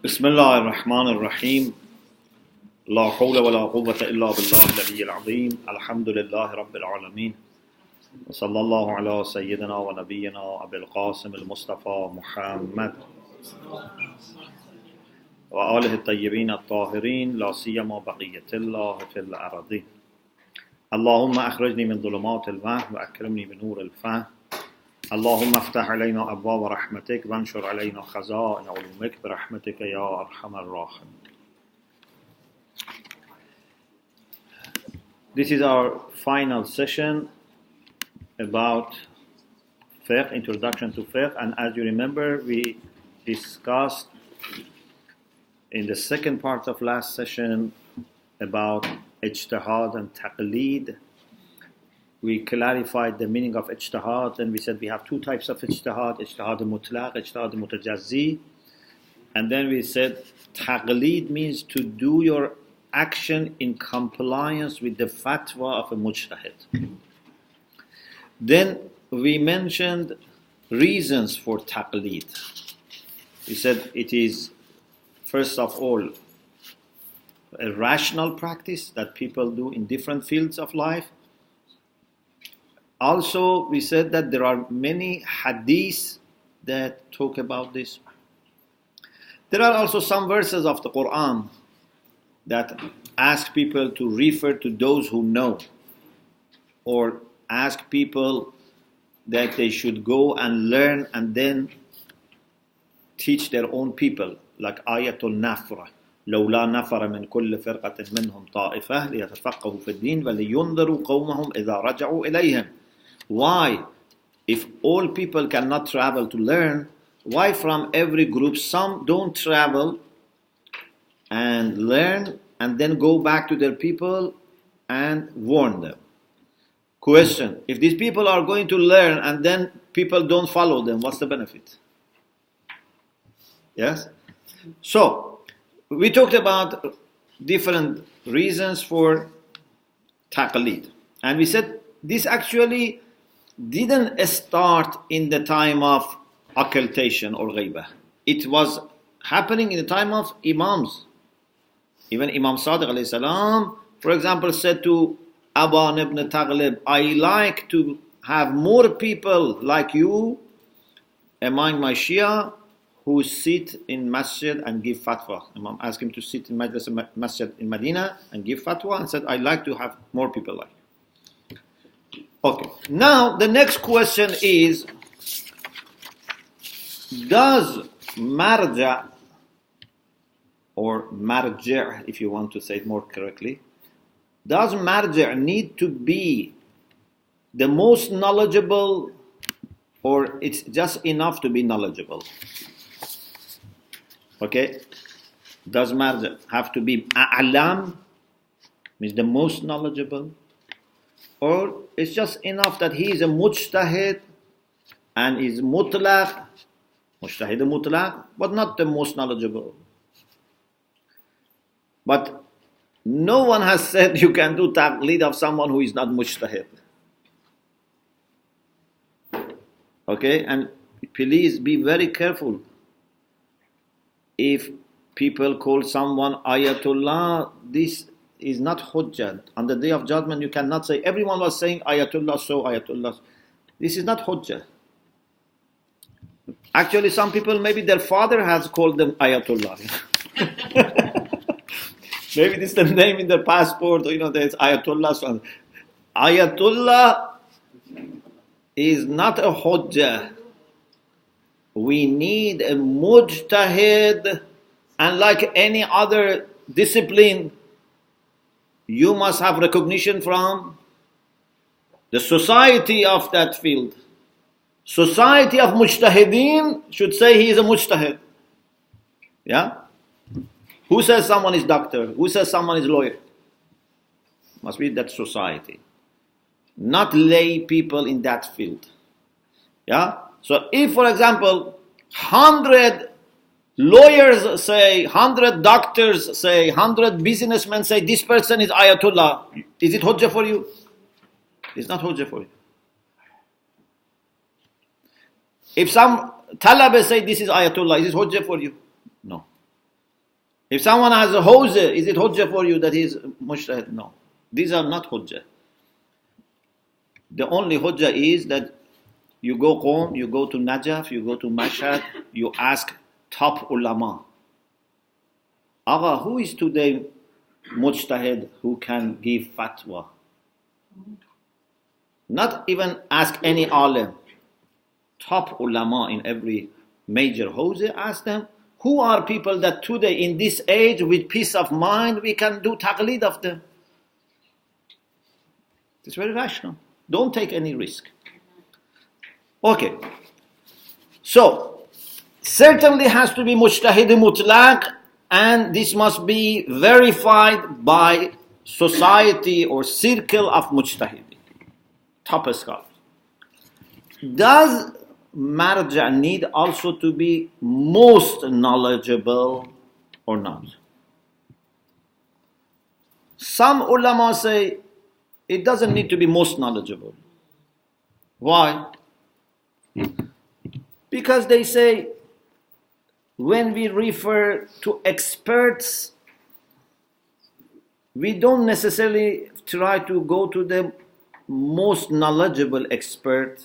بسم الله الرحمن الرحيم لا حول ولا قوة إلا بالله العلي العظيم الحمد لله رب العالمين وصلى الله على سيدنا ونبينا أبي القاسم المصطفى محمد وآله الطيبين الطاهرين لا سيما بقية الله في الأرض اللهم أخرجني من ظلمات الوهم وأكرمني بنور الفهم اللهم افتح علينا أبواب رحمتك وانشر علينا خزائن علومك برحمتك يا أرحم الراحمين. This is our final session about fiqh, introduction to fiqh, and as you remember we discussed in the second part of last session about Ijtihaad and Taqlid. We clarified the meaning of Ijtihaad, and we said we have two types of Ijtihaad, Ijtihaad mutlaq, Ijtihaad mutajazzi. And then we said Taqlid means to do your action in compliance with the fatwa of a mujtahid. Then we mentioned reasons for Taqlid. We said it is, first of all, a rational practice that people do in different fields of life. Also, we said that there are many hadiths that talk about this. There are also some verses of the Quran that ask people to refer to those who know, or ask people that they should go and learn and then teach their own people, like Ayatul Nafra. لولا نفر من كل فرقة منهم طائفة ليتفقهوا في الدين ولينذروا قومهم إذا رجعوا إليهم. Why? If all people cannot travel to learn, why from every group some don't travel and learn and then go back to their people and warn them? Question: if these people are going to learn and then people don't follow them, what's the benefit? Yes? So, we talked about different reasons for taqlid. And we said this actually didn't start in the time of occultation or ghaibah. It was happening in the time of imams. Even Imam Sadiq alayhi salam, for example, said to Aban ibn Taghlib, I like to have more people like you among my Shia who sit in masjid and give fatwa. Imam asked him to sit in masjid in Medina and give fatwa, and said, I like to have more people like you. Okay, now the next question is, does marja, or marji' if you want to say it more correctly, does marji' need to be the most knowledgeable, or it's just enough to be knowledgeable? Okay, does marja' have to be a'lam, means the most knowledgeable, or it's just enough that he is a mujtahid and is mutlaq, mujtahid mutlaq, but not the most knowledgeable? But no one has said you can do taqlid of someone who is not mujtahid. Okay, and please be very careful. If people call someone Ayatullah, this is not hujjat. On the day of judgment, you cannot say, everyone was saying Ayatullah, so Ayatullah. This is not hujjat. Actually, some people, maybe their father has called them Ayatullah. Maybe this is the name in their passport, or there's Ayatullah. So Ayatullah is not a hujjah. We need a mujtahid, and like any other discipline, you must have recognition from the society of that field. Society of mujtahideen should say he is a mujtahid. Yeah? Who says someone is doctor? Who says someone is lawyer? Must be that society. Not lay people in that field. Yeah? So if, for example, 100 lawyers say, 100 doctors say, 100 businessmen say, this person is Ayatullah, is it hujjah for you? It's not hujjah for you. If some talaba say this is Ayatullah, is it hujjah for you? No. If someone has a hujjah, is it hujjah for you that he is mujtahid? No. These are not hujjah. The only hujjah is that you go home, you go to Najaf, you go to Mashhad, you ask top ulama. Agha, who is today mujtahid who can give fatwa? Not even ask any alim. Top ulama in every major hujjah, ask them, who are people that today in this age with peace of mind we can do taqlid of them? It's very rational. Don't take any risk. Okay. So, certainly has to be mujtahid mutlaq, and this must be verified by society or circle of mujtahid, top scholars. Does marja need also to be most knowledgeable or not? Some ulama say it doesn't need to be most knowledgeable. Why? Because they say when we refer to experts, we don't necessarily try to go to the most knowledgeable expert.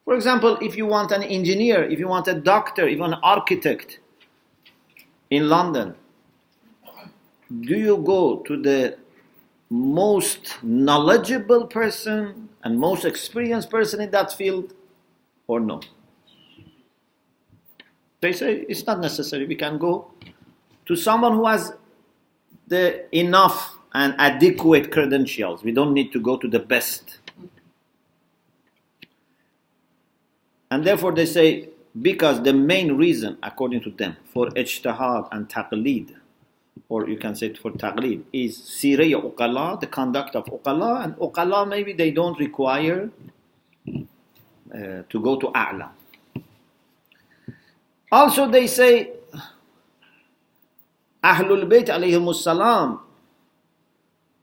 For example, if you want an engineer, if you want a doctor, if you want an architect in London, do you go to the most knowledgeable person and most experienced person in that field or no? They say it's not necessary. We can go to someone who has the enough and adequate credentials. We don't need to go to the best. And therefore they say, because the main reason, according to them, for ijtihaad and taqlid, or you can say it for taqlid, is siraya uqala, the conduct of uqala, and uqala maybe they don't require to go to a'la. Also they say, Ahlul Bayt alayhimus salam,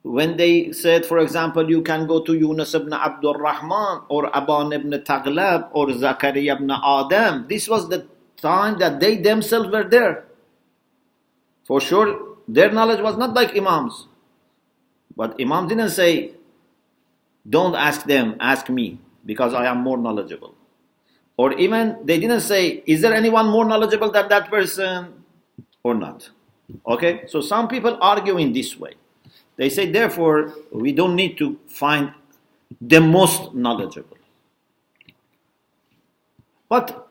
when they said, for example, you can go to Yunus ibn Abdul Rahman or Aban ibn Taghlab or Zakaria ibn Adam, this was the time that they themselves were there. For sure, their knowledge was not like Imams. But Imam didn't say, don't ask them, ask me, because I am more knowledgeable. Or even, they didn't say, is there anyone more knowledgeable than that person or not? Okay, so some people argue in this way. They say, therefore, we don't need to find the most knowledgeable. But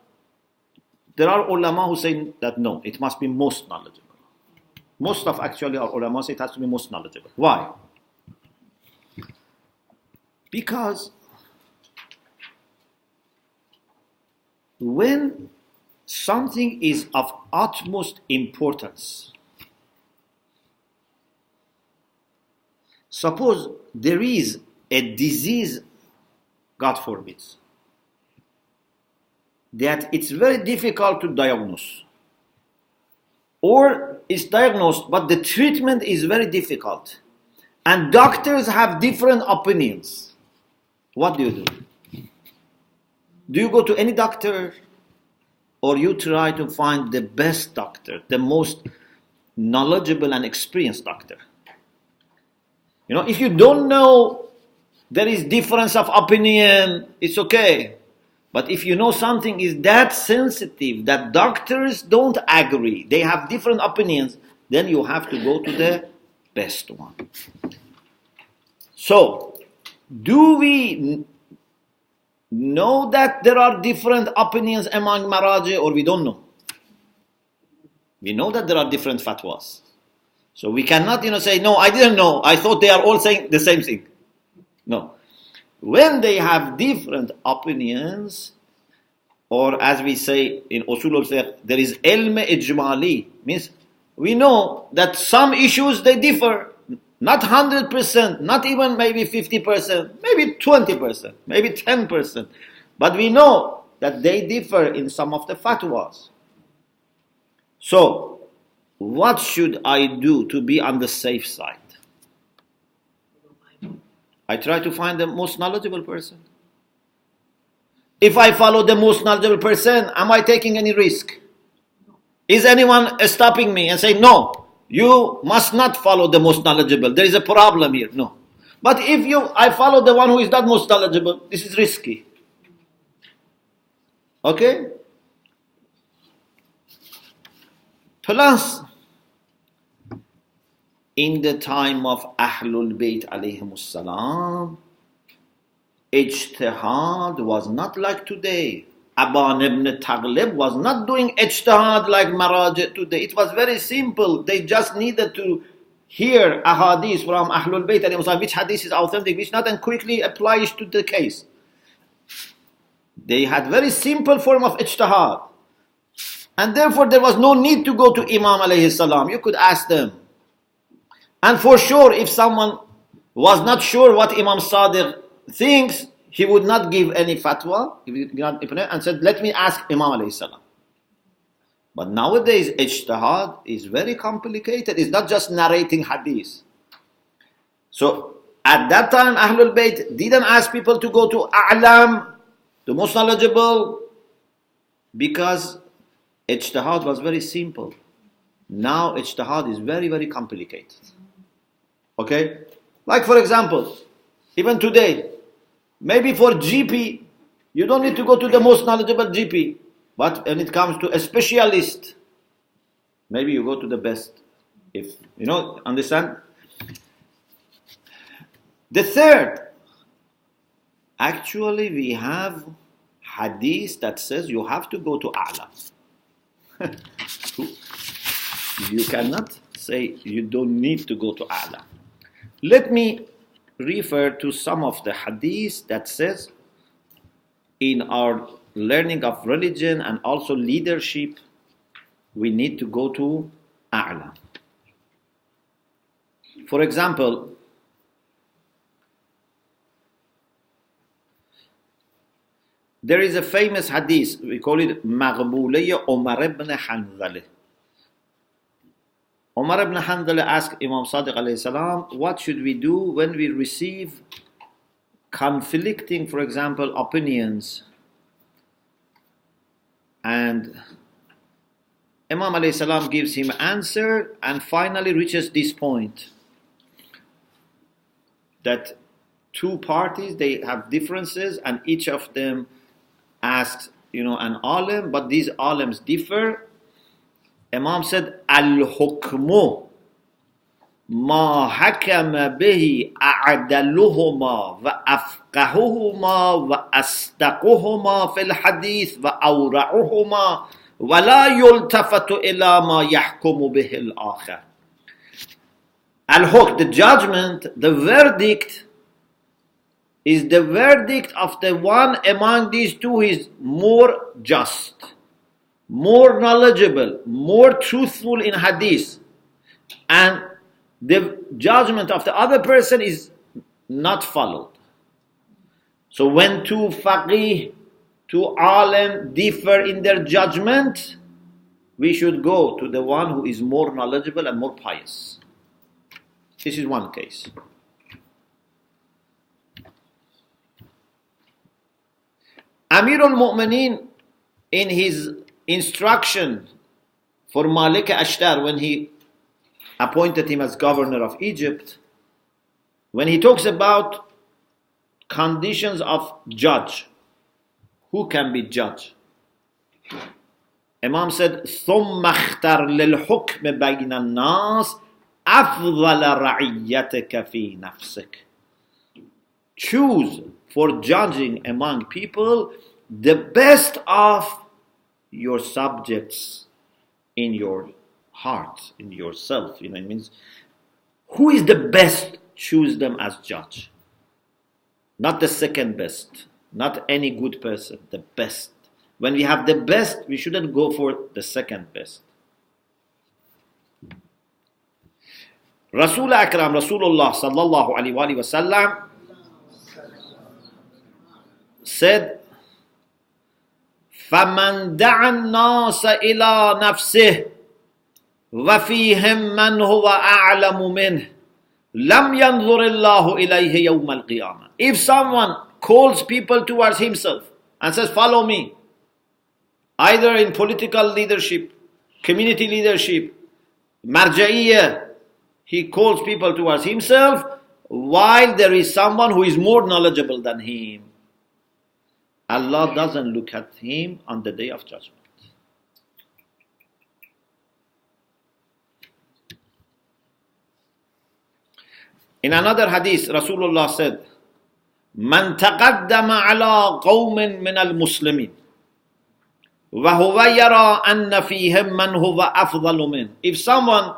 there are ulama who say that no, it must be most knowledgeable. Most of actually our ulama say it has to be most knowledgeable. Why? Because when something is of utmost importance, suppose there is a disease, God forbid, that it's very difficult to diagnose. Or it's diagnosed, but the treatment is very difficult. And doctors have different opinions. What do you do? Do you go to any doctor? Or you try to find the best doctor, the most knowledgeable and experienced doctor? You know, if you don't know there is difference of opinion, it's okay. But if you know something is that sensitive that doctors don't agree, they have different opinions, then you have to go to the best one. So, do we know that there are different opinions among maraji, or we don't know? We know that there are different fatwas. So we cannot, say, no, I didn't know. I thought they are all saying the same thing. No. When they have different opinions, or as we say in Usul al-Fiqh, there is ilm ijmali, means we know that some issues they differ, not 100%, not even maybe 50%, maybe 20%, maybe 10%. But we know that they differ in some of the fatwas. So, what should I do to be on the safe side? I try to find the most knowledgeable person. If I follow the most knowledgeable person, am I taking any risk? Is anyone stopping me and saying, no, you must not follow the most knowledgeable. There is a problem here. No. But if I follow the one who is not most knowledgeable, this is risky. Okay? Plus, in the time of Ahlul Bayt alayhimus salam, Ijtihaad was not like today. Aban ibn Taqlid was not doing ijtihaad like Maraj today. It was very simple. They just needed to hear ahadith from Ahlul Bayt alayhimus salam, which hadith is authentic, which not, and quickly apply it to the case. They had very simple form of ijtihaad. And therefore there was no need to go to Imam alayhi salam. You could ask them. And for sure, if someone was not sure what Imam Sadiq thinks, he would not give any fatwa and said, let me ask Imam alayhi salam. But nowadays, ijtihad is very complicated. It's not just narrating hadith. So, at that time, Ahlul Bayt didn't ask people to go to A'lam, the most knowledgeable, because ijtihad was very simple. Now, ijtihad is very, very complicated. Okay? Like for example, even today, maybe for GP, you don't need to go to the most knowledgeable GP. But when it comes to a specialist, maybe you go to the best. If understand? The third, actually we have hadith that says you have to go to A'la. You cannot say you don't need to go to A'la. Let me refer to some of the hadith that says in our learning of religion and also leadership, we need to go to A'la. For example, there is a famous hadith, we call it Maghbuliyya Umar ibn Hanzaleh. Umar ibn Hanzaleh asked Imam Sadiq alayhi salam, what should we do when we receive conflicting, for example, opinions? And Imam alayhi salam gives him answer and finally reaches this point that two parties, they have differences and each of them asks, an alim, but these alims differ. Imam said, Al-hukmu ma hakama bihi a'daluhuma wa afqahuhuma wa astaquhuma fil hadith wa awra'uhuma wa la yultafatu ila ma yahkumu bihi al-akhar. Al-hukm, the judgment, the verdict, is the verdict of the one among these two who is more just, more knowledgeable, more truthful in hadith, and the judgment of the other person is not followed. So when two faqih, two alim differ in their judgment, we should go to the one who is more knowledgeable and more pious. This is one case. Amir al-Mu'mineen, in his instruction for Malik Ashtar, when he appointed him as governor of Egypt, when he talks about conditions of judge, who can be judge? Imam said, ثُمَّ اخْتَرْ لِلْحُكْمِ بَيْنَ النَّاسِ أَفْضَلَ رَعِيَّتِكَ فِي نَفْسِكَ. Choose for judging among people the best of your subjects in your heart, in yourself. It means who is the best, choose them as judge. Not the second best, not any good person, the best. When we have the best, we shouldn't go for the second best. Rasul Akram, Rasulullah sallallahu alaihi wasallam said, فَمَنْ دَعَ النَّاسَ إِلَى نَفْسِهِ وَفِيهِمْ مَنْ هُوَ أَعْلَمُ مِنْهِ لَمْ يَنْظُرِ اللَّهُ إِلَيْهِ يَوْمَ الْقِيَامَةِ. If someone calls people towards himself and says, follow me, either in political leadership, community leadership, Marja'iyya. He calls people towards himself while there is someone who is more knowledgeable than him. Allah doesn't look at him on the day of judgment. In another hadith, Rasulullah said, "Man taqaddama ala qawmin min al-Muslimin, wa huwa yara anna fihim man huwa afdalu min." If someone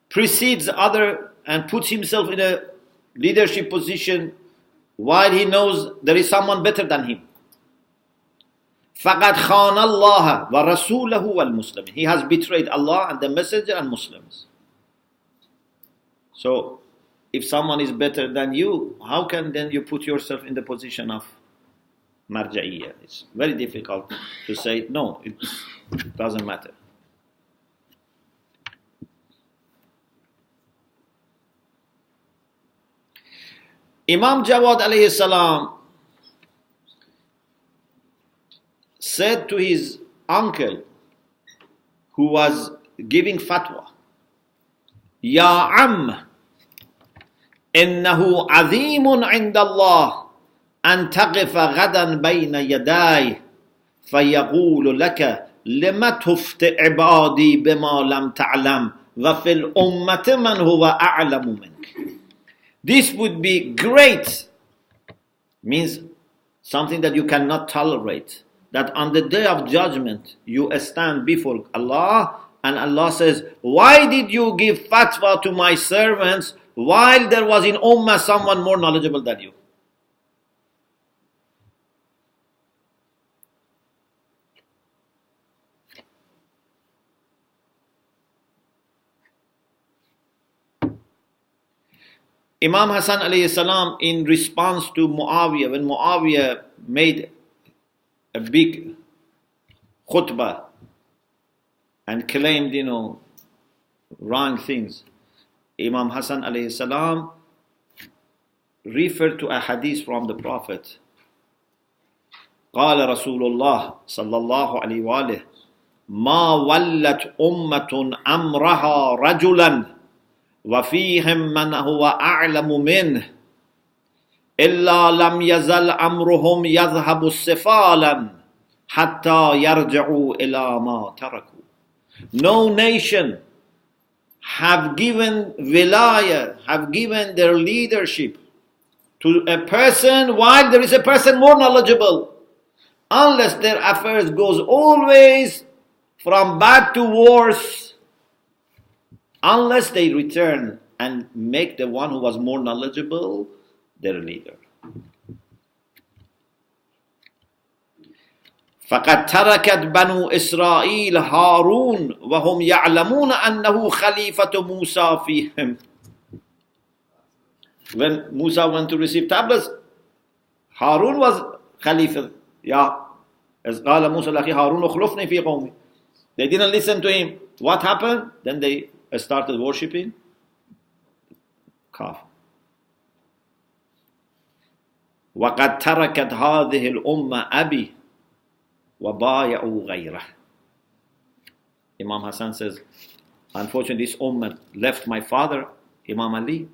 precedes other and puts himself in a leadership position while he knows there is someone better than him, فَقَدْ خَانَ اللَّهَ وَرَسُولَهُ وَالْمُسْلِمِينَ. He has betrayed Allah and the Messenger and Muslims. So, if someone is better than you, how can then you put yourself in the position of marja'iyya? It's very difficult to say, no, it doesn't matter. Imam Jawad alayhi salam said to his uncle who was giving fatwa, Ya Am, إنه عظيم عند الله أن تقف غدا بين يداي فيقول لك لم تفت عبادي بما لم تعلم وفي الأمة من هو أعلم منك. This would be great, means something that you cannot tolerate, that on the day of judgment you stand before Allah and Allah says, why did you give fatwa to my servants while there was in Ummah someone more knowledgeable than you? Imam Hassan alayhi salam, in response to Muawiyah, when Muawiyah made a big khutbah and claimed, wrong things, Imam Hassan alayhi salam referred to a hadith from the Prophet. قال رسول الله صلى الله عليه وآله ما ولت أمة أمرها رجلا وفيهم من هو أعلم منه إلا لم يزل أمرهم يذهب سفالا حتى يرجعوا إلى ما تركوا. No nation have given wilayah, have given their leadership to a person while there is a person more knowledgeable, unless their affairs goes always from bad to worse, unless they return and make the one who was more knowledgeable their leader. فقد تركت بنو إسرائيل هارون وهم يعلمون أنه خليفة موسى فيهم. When Musa went to receive tablets, Harun was Khalifa. As قال موسى لأخي هارون اخلفني في قومي. They didn't listen to him. What happened? Then they started worshipping calf. وقد تركت هذه الأمة أبي وبايعوا غيره. Imam Hassan says, unfortunately this ummah left my father, Imam Ali,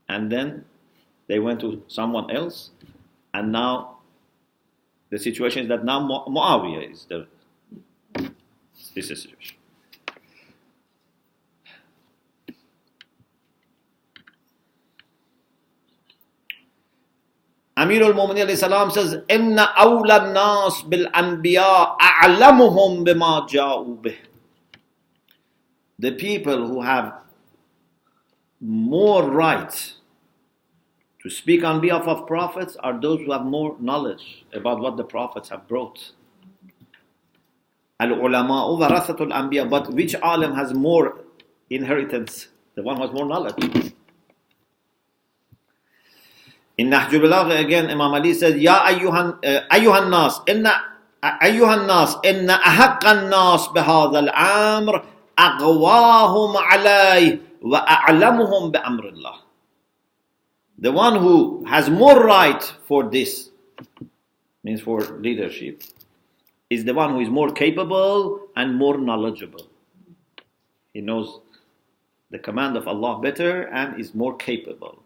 and then they went to someone else, and now the situation is that now Muawiyah is this situation. Amir al-Mu'minin alayhi salam says, Inna awla nas bil anbiya a'lamuhum bima ja'u bih. The people who have more right to speak on behalf of prophets are those who have more knowledge about what the prophets have brought. Al-ulama'u warathatul anbiya. But which alim has more inheritance? The one who has more knowledge. In Nahjul Balagha again, Imam Ali says, Ya ayyuhan nas, inna ahaqqa nas bihadha al-amr aqwahum alayh wa a'lamuhum bi amrillah. The one who has more right for this, means for leadership, is the one who is more capable and more knowledgeable. He knows the command of Allah better and is more capable.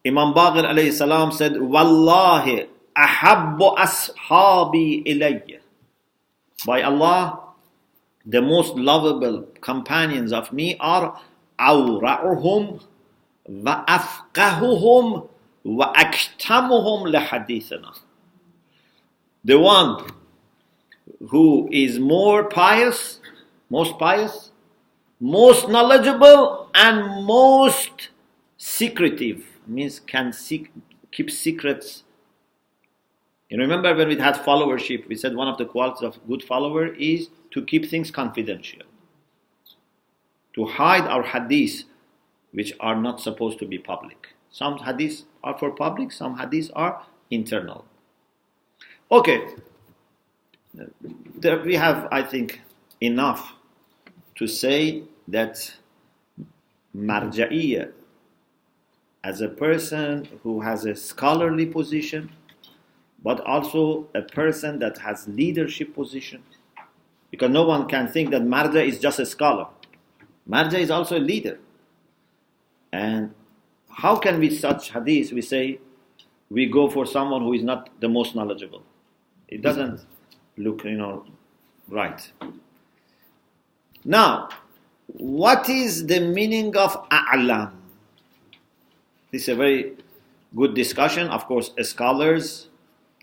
Imam Baqir alayhi salam said, Wallahi ahabbu ashabi ilayya. By Allah, the most lovable companions of me are awra'uhum wa afqahuhum wa aktamuhum lahadithana. The one who is more pious, most knowledgeable, and most secretive, means can keep secrets. You remember when we had followership, we said one of the qualities of good follower is to keep things confidential, to hide our hadiths which are not supposed to be public. Some hadiths are for public, some hadiths are internal. Okay, there we have, I think, enough to say that marja'iyya, as a person who has a scholarly position, but also a person that has leadership position. Because no one can think that marja is just a scholar. Marja is also a leader. And how can we such hadith, we say, we go for someone who is not the most knowledgeable? It doesn't look, right. Now, what is the meaning of a'lam? This is a very good discussion. Of course, scholars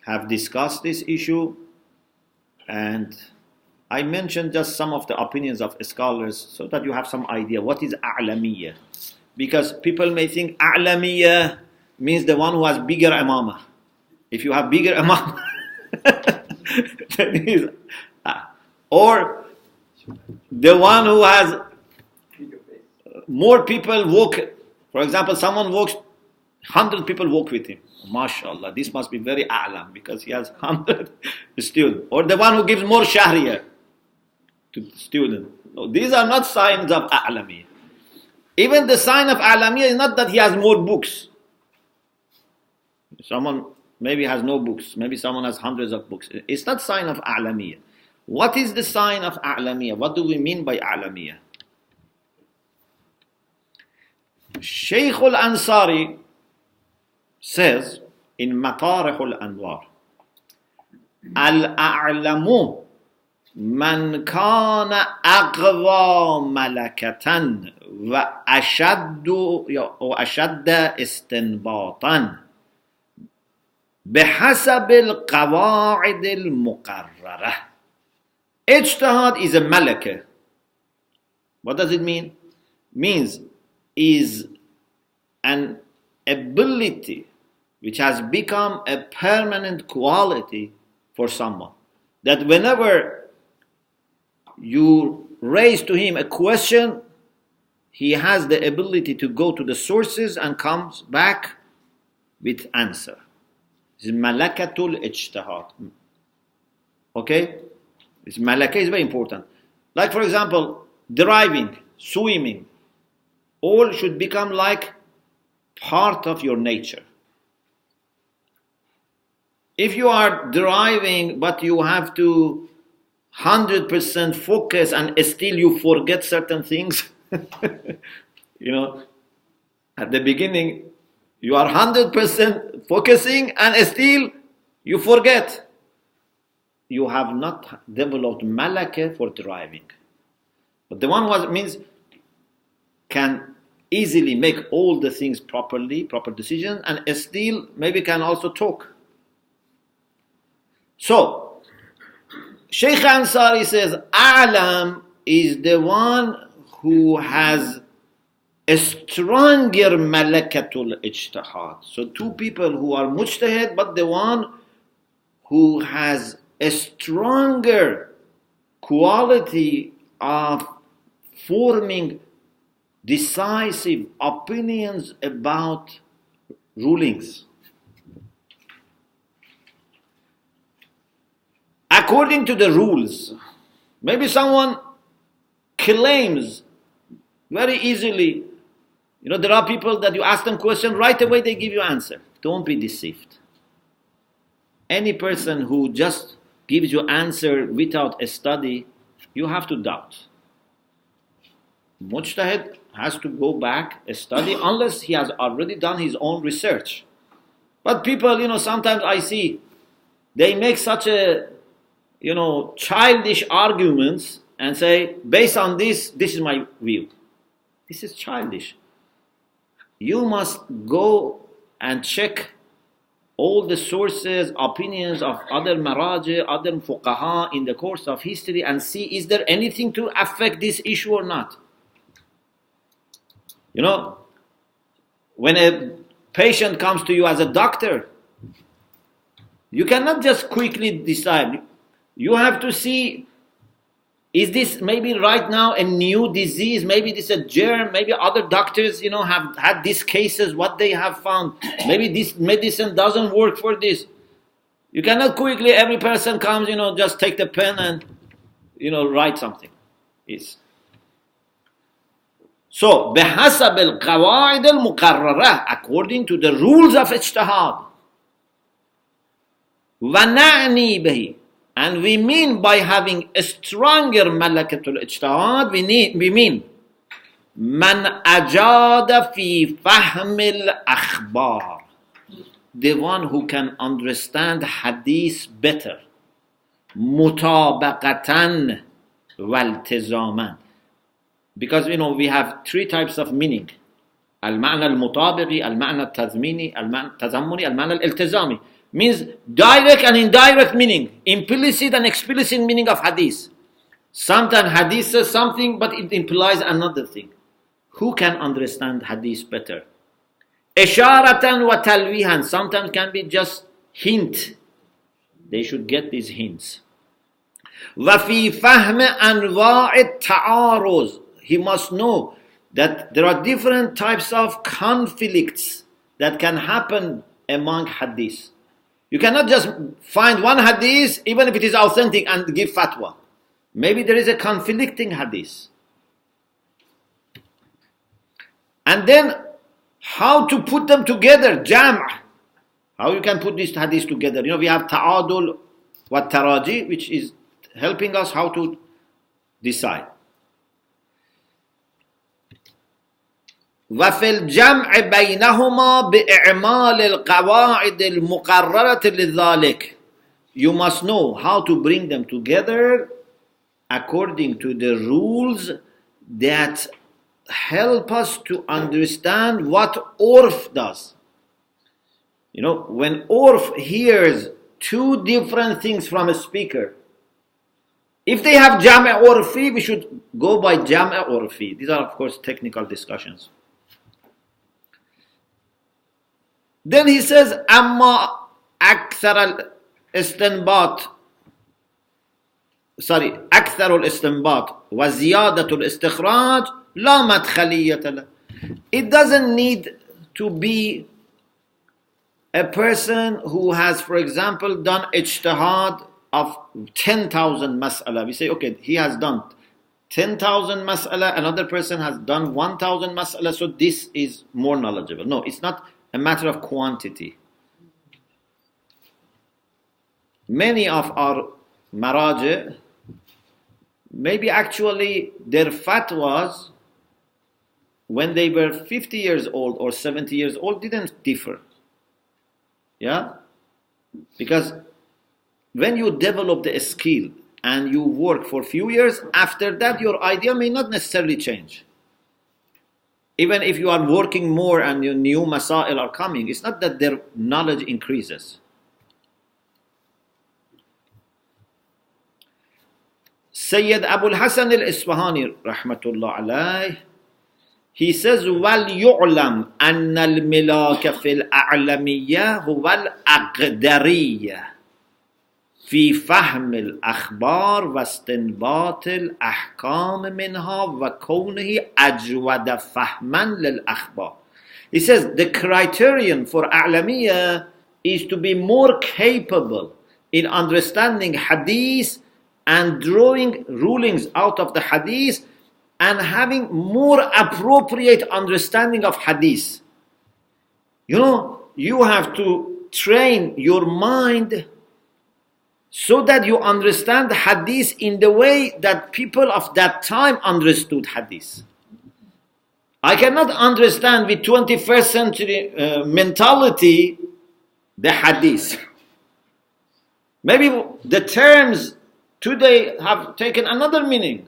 have discussed this issue, and I mentioned just some of the opinions of scholars so that you have some idea what is a'lamiyya. Because people may think a'lamiyya means the one who has bigger imamah. If you have bigger imamah, then he's, or the one who has more people walk. For example, someone walks, 100 people walk with him. MashaAllah, this must be very a'lam because he has 100 students. Or the one who gives more shahriya to students. No, these are not signs of a'lamiyya. Even the sign of a'lamiyya is not that he has more books. Someone maybe has no books. Maybe someone has hundreds of books. It's not sign of a'lamiyya. What is the sign of a'lamiyya? What do we mean by a'lamiyya? Sheikh al-Ansari says in Matarih al-Anwar, Al-a'lamu man kana aqwa malakatan wa ashadda istinbatan بحسب القواعد المقررة. Ijtihaad is a malaka. What does it mean? Means is an ability which has become a permanent quality for someone. That whenever you raise to him a question, he has the ability to go to the sources and comes back with answer. This is malakatul ijtihaad. Okay? This malaka is very important. Like for example, driving, swimming, all should become like part of your nature. If you are driving but you have to 100% focus and still you forget certain things, at the beginning you are 100% focusing and still you forget. You have not developed malaka for driving. But the one who means can easily make all the things properly, proper decisions, and still maybe can also talk. So, Sheikh Ansari says, A'lam is the one who has a stronger malakatul ijtihaad. So two people who are mujtahid, but the one who has a stronger quality of forming decisive opinions about rulings. According to the rules, maybe someone claims very easily, there are people that you ask them question, right away they give you answer. Don't be deceived. Any person who just gives you answer without a study, you have to doubt. Mujtahid has to go back and study unless he has already done his own research. But people, sometimes I see they make such a, childish arguments and say, based on this is my view. This is childish. You must go and check all the sources, opinions of other maraji, other fuqaha in the course of history and see, is there anything to affect this issue or not? When a patient comes to you as a doctor, you cannot just quickly decide. You have to see, is this maybe right now a new disease? Maybe this is a germ. Maybe other doctors, have had these cases, what they have found. Maybe this medicine doesn't work for this. You cannot quickly, every person comes, just take the pen and, write something. So, بحسب القواعد المقررة, according to the rules of ijtihad. وَنَعْنِي بِهِ, and we mean by having a stronger malakatul ijtihad, we mean man ajada fi fahm al-akhbar, the one who can understand hadith better, mutabaqatan waltizaman. Because we have three types of meaning: al-ma'na al-mutabiqi, al-ma'na al-tazmini, al-ma'na al-tazammuni, al-ma'na al-iltizami. Means direct and indirect meaning, implicit and explicit meaning of hadith. Sometimes hadith says something, but it implies another thing. Who can understand hadith better? Isharatan wa talwihan, sometimes can be just hint. They should get these hints. Wa fi fahm anwa' ta'aruz, he must know that there are different types of conflicts that can happen among hadith. You cannot just find one hadith, even if it is authentic, and give fatwa. Maybe there is a conflicting hadith. And then, how to put them together, jam'. How you can put these hadiths together. We have ta'adul wa taraji, which is helping us how to decide. وفي الجمع بينهما بإعمال القواعد المقررة لذلك. You must know how to bring them together according to the rules that help us to understand what urf does. When urf hears two different things from a speaker, if they have jama' urfi, we should go by jama' urfi. These are, of course, technical discussions. Then he says, أما أكثر الاستنباط وزيادة الاستخراج لا مدخلية له. It doesn't need to be a person who has, for example, done ijtihad of 10,000 mas'ala. We say, okay, he has done 10,000 mas'ala, another person has done 1,000 mas'ala, so this is more knowledgeable. No, it's not a matter of quantity. Many of our maraji, maybe actually their fatwas when they were 50 years old or 70 years old didn't differ. Yeah? Because when you develop the skill and you work for a few years, after that your idea may not necessarily change. Even if you are working more and your new masail are coming, it's not that their knowledge increases. Sayyid Abu al-Hasan al-Isfahani, rahmatullah alayh, he says, وَلْيُعْلَمْ أَنَّ الْمِلَاكَ فِي الْأَعْلَمِيَّةِ هُوَ الْأَقْدَرِيَّةِ في فهم الأخبار واستنباط الأحكام منها وكونه أجود فهما للأخبار. He says the criterion for أعلمية is to be more capable in understanding hadith and drawing rulings out of the hadith and having more appropriate understanding of hadith. You have to train your mind so that you understand hadith in the way that people of that time understood hadith. I cannot understand with 21st century mentality the hadith. Maybe the terms today have taken another meaning.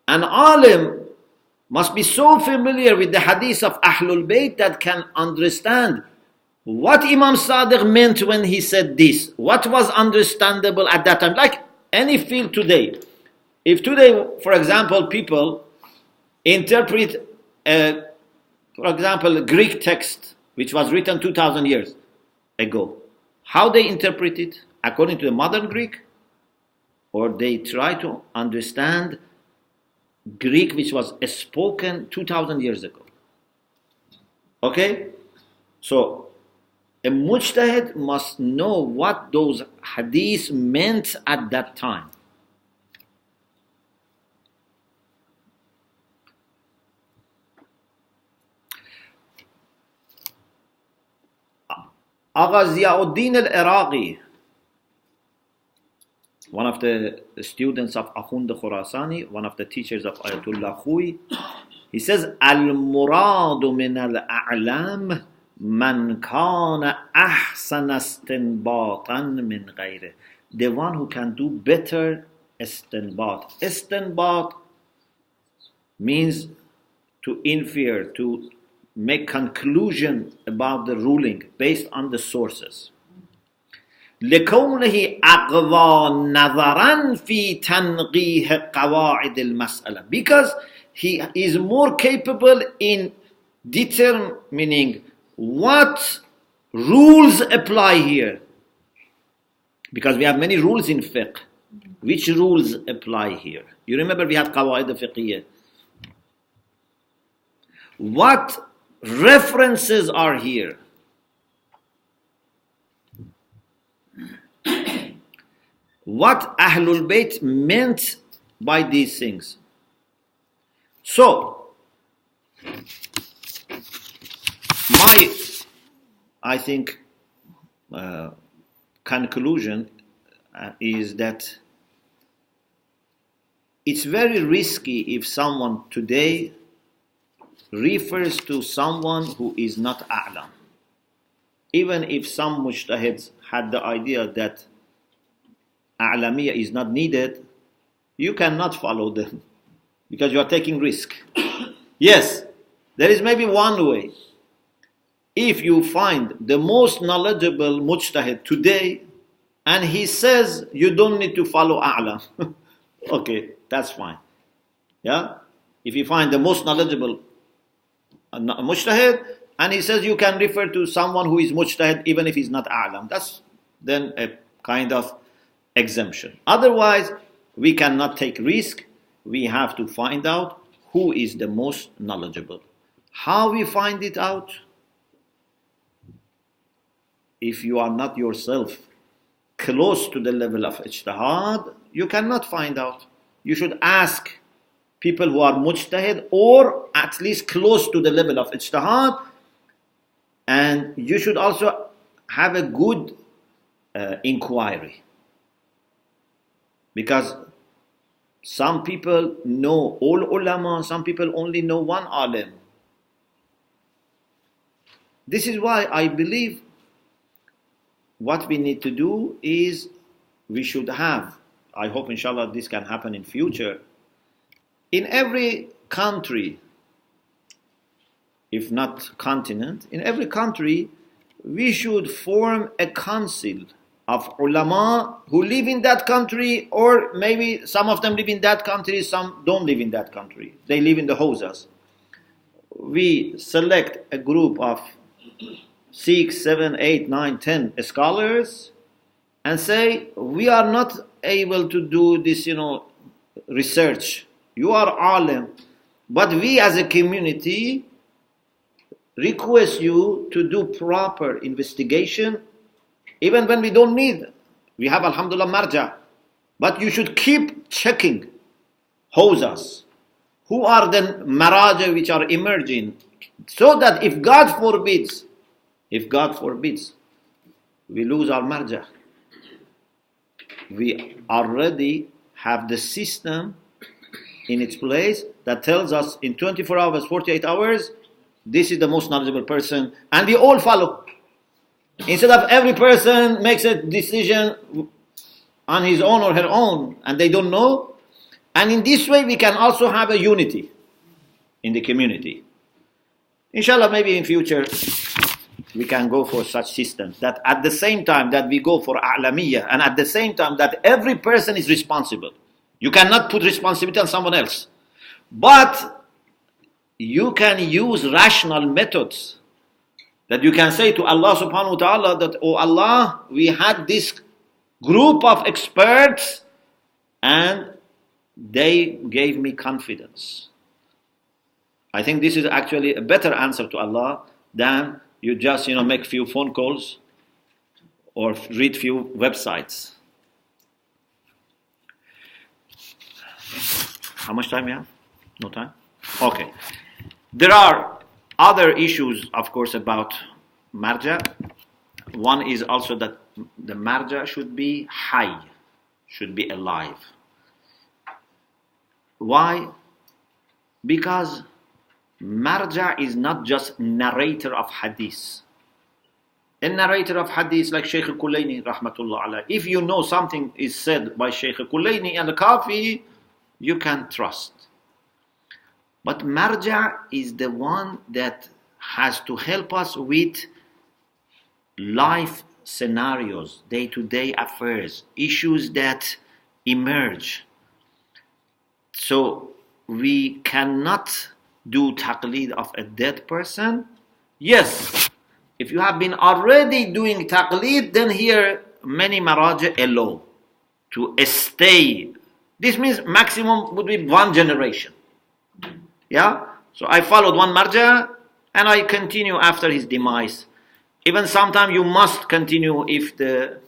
An alim must be so familiar with the hadith of Ahlul Bayt that can understand what Imam Sadiq meant when he said this. What was understandable at that time. Like any field today. If today, for example, people interpret, for example, a Greek text which was written 2,000 years ago, how they interpret it according to the modern Greek, or they try to understand Greek which was spoken 2,000 years ago. Okay? So, a mujtahid must know what those hadiths meant at that time. Agha Ziauddin al-Iraqi, one of the students of Akhund Khurasani, one of the teachers of Ayatollah Khui, he says, Al-muradu min al-a'lam man kana ahsana istinbatan min ghayri. The one who can do better istinbat. Istinbat means to infer, to make conclusion about the ruling based on the sources. لكونه أقوى نظرا في تنقيه قواعد المسألة, because he is more capable in determining what rules apply here, because we have many rules in fiqh. Which rules apply here? You remember we had qawaid fiqhiyya. What references are here? What Ahlul Bayt meant by these things. So, my, I think, conclusion is that it's very risky if someone today refers to someone who is not a'lam. Even if some mujtahids had the idea that a'lamiyya is not needed, you cannot follow them because you are taking risk. Yes, there is maybe one way. If you find the most knowledgeable mujtahid today and he says you don't need to follow a'lam, okay, that's fine. Yeah? If you find the most knowledgeable mujtahid and he says you can refer to someone who is mujtahid even if he's not a'lam, that's then a kind of exemption. Otherwise, we cannot take risk. We have to find out who is the most knowledgeable. How we find it out? If you are not yourself close to the level of ijtihad, you cannot find out. You should ask people who are mujtahid or at least close to the level of ijtihad, and you should also have a good inquiry. Because some people know all ulama, some people only know one alim. This is why I believe what we need to do is we should have, I hope inshallah this can happen in future, in every country, if not continent, in every country, we should form a council of ulama who live in that country, or maybe some of them live in that country, some don't live in that country. They live in the houses. We select a group of 6, 7, 8, 9, 10 scholars and say, we are not able to do this, research. You are alim, but we as a community request you to do proper investigation. Even when we don't need, we have alhamdulillah marja. But you should keep checking houses. Who are the maraja which are emerging? So that if God forbids, we lose our marja. we already have the system in its place that tells us in 24 hours, 48 hours, this is the most knowledgeable person, and we all follow. Instead of every person makes a decision on his own or her own, and they don't know. And in this way, we can also have a unity in the community. Inshallah, maybe in future, we can go for such systems that at the same time that we go for a'lamiyah, and at the same time that every person is responsible. You cannot put responsibility on someone else. But you can use rational methods that you can say to Allah subhanahu wa ta'ala that, oh Allah, we had this group of experts and they gave me confidence. I think this is actually a better answer to Allah than you just make few phone calls or read few websites. How much time we have? No time? Okay. There are other issues, of course, about marja. One is also that the marja should be hayy, should be alive. Why? Because marja is not just narrator of hadith. A narrator of hadith like Sheikh Kulayni, rahmatullah alayh. If you know something is said by Sheikh Kulayni and the Kafi, you can trust. But marja is the one that has to help us with life scenarios, day-to-day affairs, issues that emerge. So we cannot do taqlid of a dead person. Yes, if you have been already doing taqlid, then here many maraja allow to stay. This means maximum would be 1 generation. Yeah? So I followed one marja and I continue after his demise. Even sometimes you must continue if the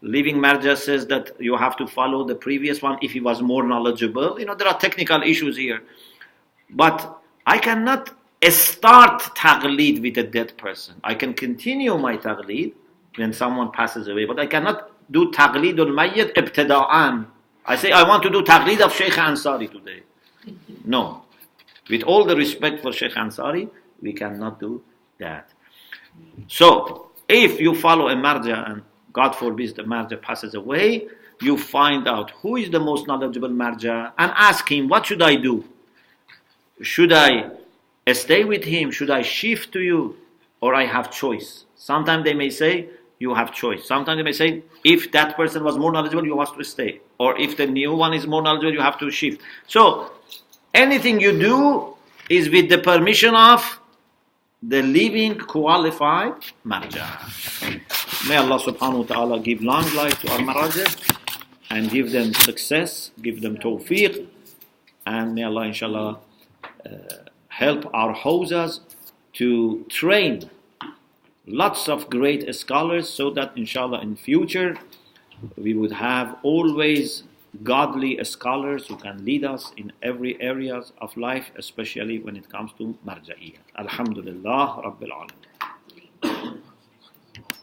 living marja says that you have to follow the previous one if he was more knowledgeable. There are technical issues here. But I cannot start taqlid with a dead person. I can continue my taqlid when someone passes away, but I cannot do taqlid al-mayyit ibtida'an. I say I want to do taqlid of Sheikh Ansari today. No. With all the respect for Sheikh Ansari, we cannot do that. So, if you follow a marja and God forbid the marja passes away, you find out who is the most knowledgeable marja and ask him, what should I do? Should I stay with him? Should I shift to you? Or I have choice? Sometimes they may say, you have choice. Sometimes they may say, if that person was more knowledgeable, you have to stay. Or if the new one is more knowledgeable, you have to shift. So, anything you do is with the permission of the living qualified marja. May Allah subhanahu wa ta'ala give long life to our marajah and give them success, give them tawfiq, and may Allah inshallah help our hawzas to train lots of great scholars so that inshallah in future we would have always godly scholars who can lead us in every areas of life, especially when it comes to marja'iyat. Alhamdulillah Rabbil Alamin.